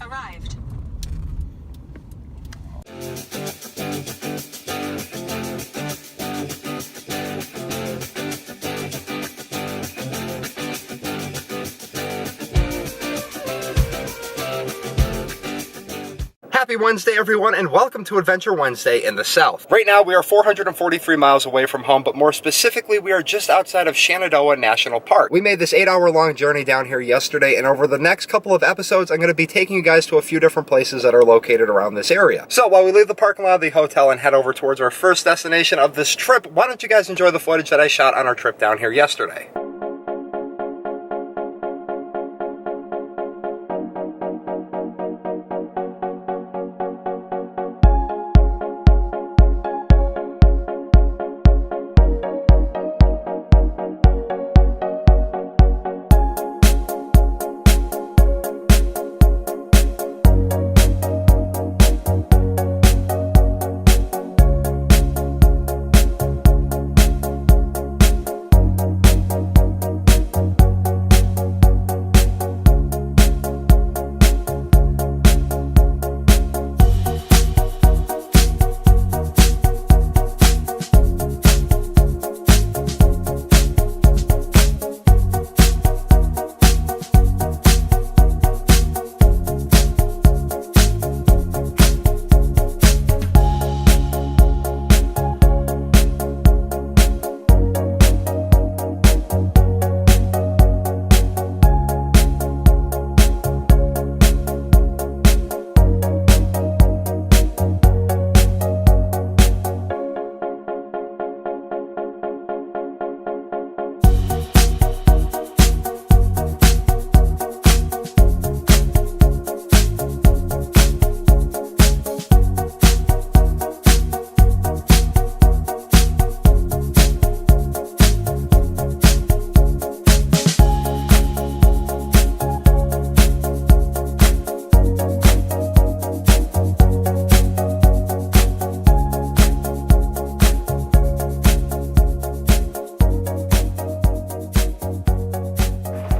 arrived. Happy Wednesday, everyone, and welcome to Adventure Wednesday in the South. Right now, we are 443 miles away from home, but more specifically, we are just outside of Shenandoah National Park. We made this 8-hour-long journey down here yesterday, and over the next couple of episodes, I'm going to be taking you guys to a few different places that are located around this area. So, while we leave the parking lot of the hotel and head over towards our first destination of this trip, why don't you guys enjoy the footage that I shot on our trip down here yesterday?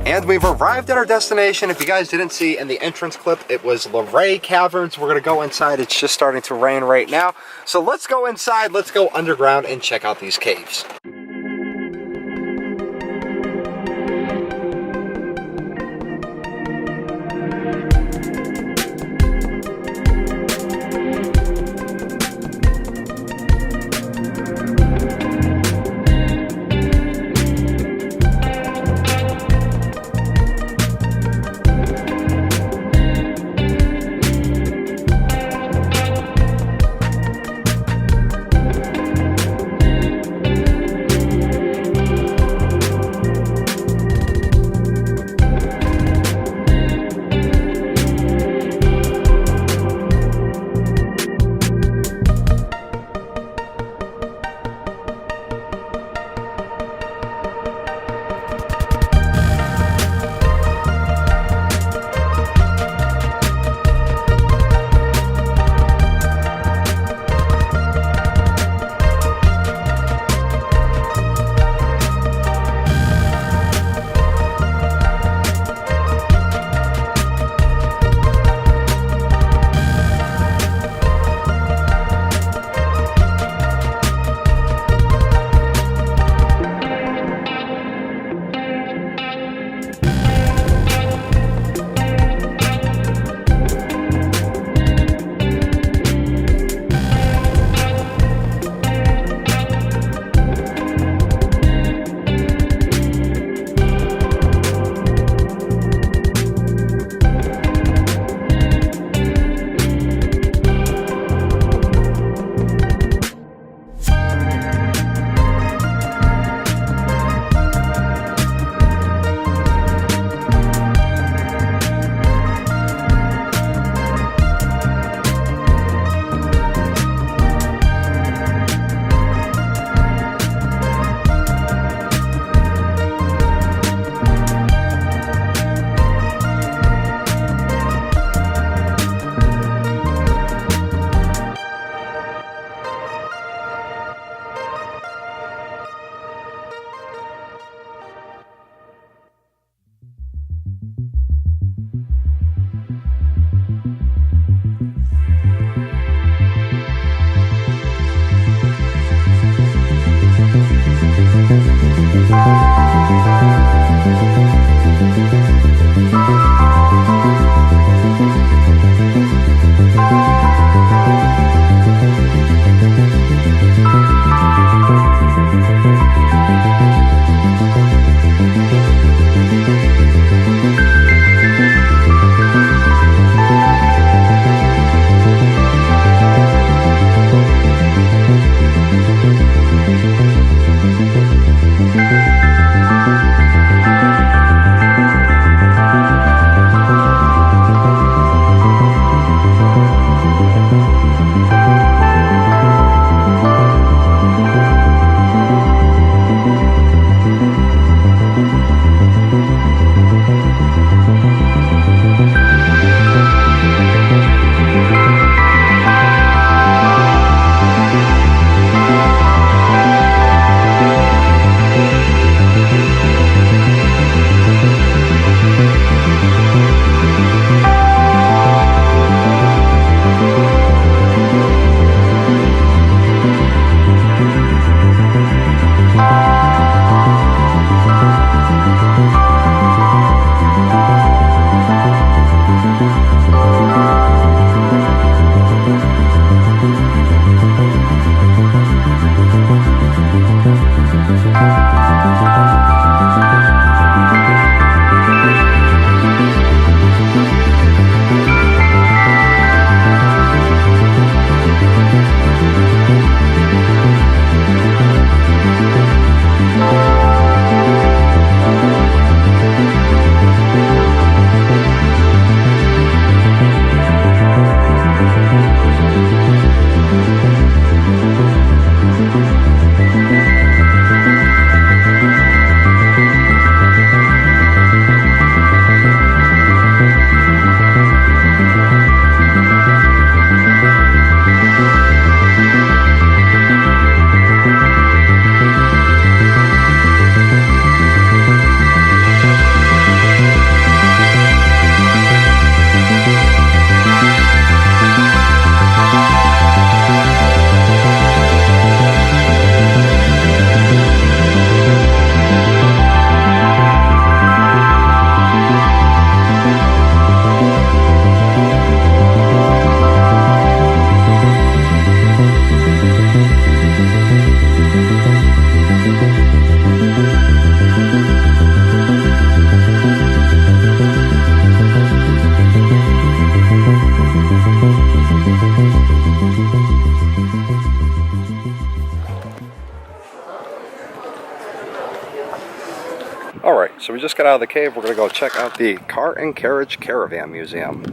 And we've arrived at our destination. If you guys didn't see in the entrance clip, it was Luray Caverns. We're gonna go inside. It's just starting to rain right now. So let's go inside, let's go underground and check out these caves. So we just got out of the cave. We're going to go check out the Car and Carriage Caravan Museum.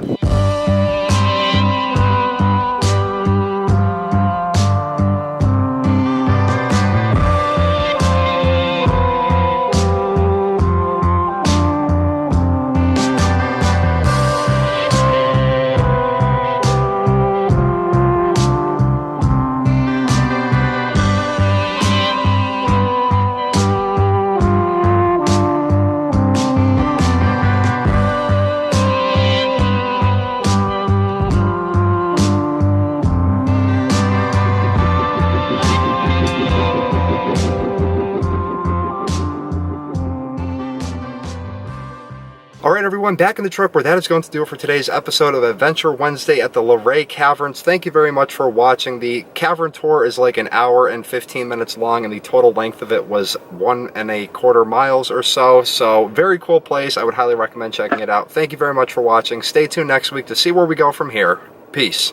Alright everyone, back in the truck where that is going to do it for today's episode of Adventure Wednesday at the Luray Caverns. Thank you very much for watching. The cavern tour is like an hour and 15 minutes long, and the total length of it was 1¼ miles or so. So very cool place. I would highly recommend checking it out. Thank you very much for watching. Stay tuned next week to see where we go from here. Peace.